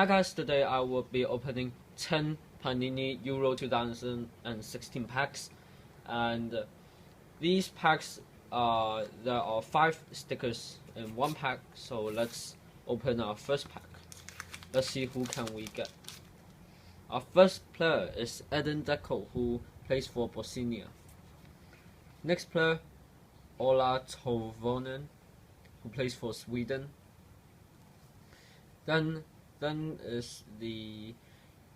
Hi guys, today I will be opening 10 Panini Euro 2016 packs, and these packs there are 5 stickers in one pack. So let's open our first pack. Let's see who can we get. Our first player is Eden Deco, who plays for Bosnia. Next player, Ola Toivonen, who plays for Sweden. Then is the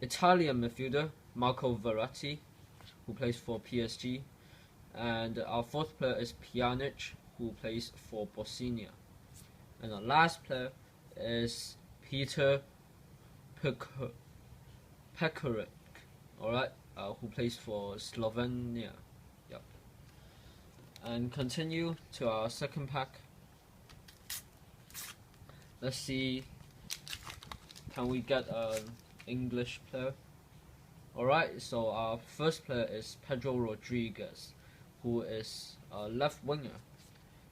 Italian midfielder Marco Verratti, who plays for PSG, and our fourth player is Pjanic, who plays for Bosnia, and our last player is Peter Pekaric, alright, who plays for Slovenia. Yep. And continue to our second pack. Let's see, can we get an English player? Alright, so our first player is Pedro Rodriguez, who is a left winger.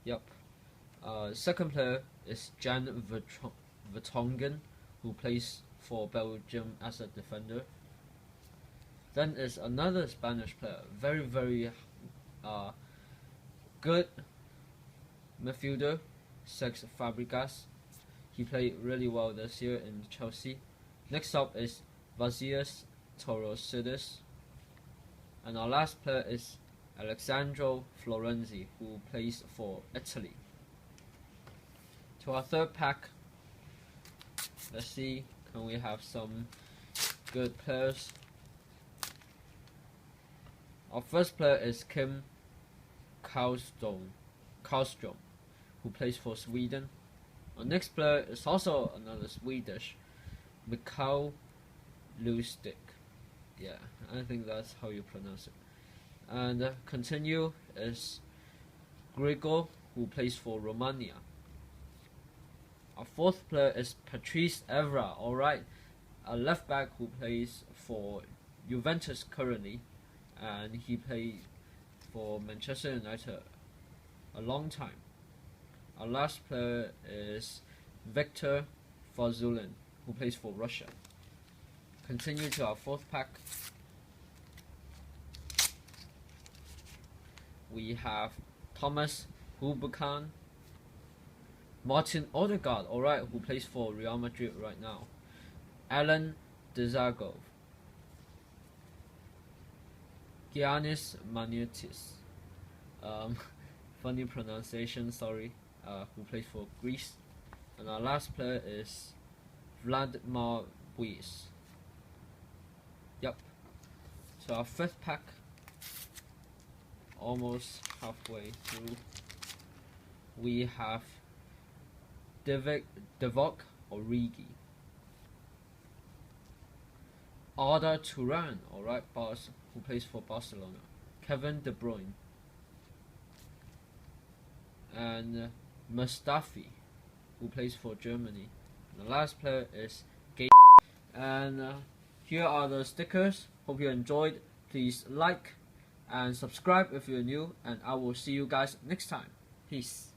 Yep. Second player is Jan Vertonghen, who plays for Belgium as a defender. Then is another Spanish player, very good midfielder, Cesc Fabregas. He played really well this year in Chelsea. Next up is Vasilis Torosidis. And our last player is Alessandro Florenzi, who plays for Italy. To our third pack, let's see, can we have some good players? Our first player is Kim Karlström, who plays for Sweden. Our next player is also another Swedish, Mikael Lustig. Yeah, I think that's how you pronounce it. And continue is Grigor, who plays for Romania. Our fourth player is Patrice Evra, alright, a left back who plays for Juventus currently, and he played for Manchester United a long time. Our last player is Viktor Fazulin, who plays for Russia. Continue to our fourth pack. We have Thomas Hubukan, Martin Odegaard, alright, who plays for Real Madrid right now, Alan Dezagov, Giannis Manietis, funny pronunciation, sorry, who plays for Greece. And our last player is Vladimir Buis. Yep. So our fifth pack, almost halfway through. We have Divock Origi, Arda Turan, alright, who plays for Barcelona, Kevin De Bruyne, and Mustafi, who plays for Germany. And the last player is Gay. And here are the stickers. Hope you enjoyed. Please like and subscribe if you're new, and I will see you guys next time. Peace.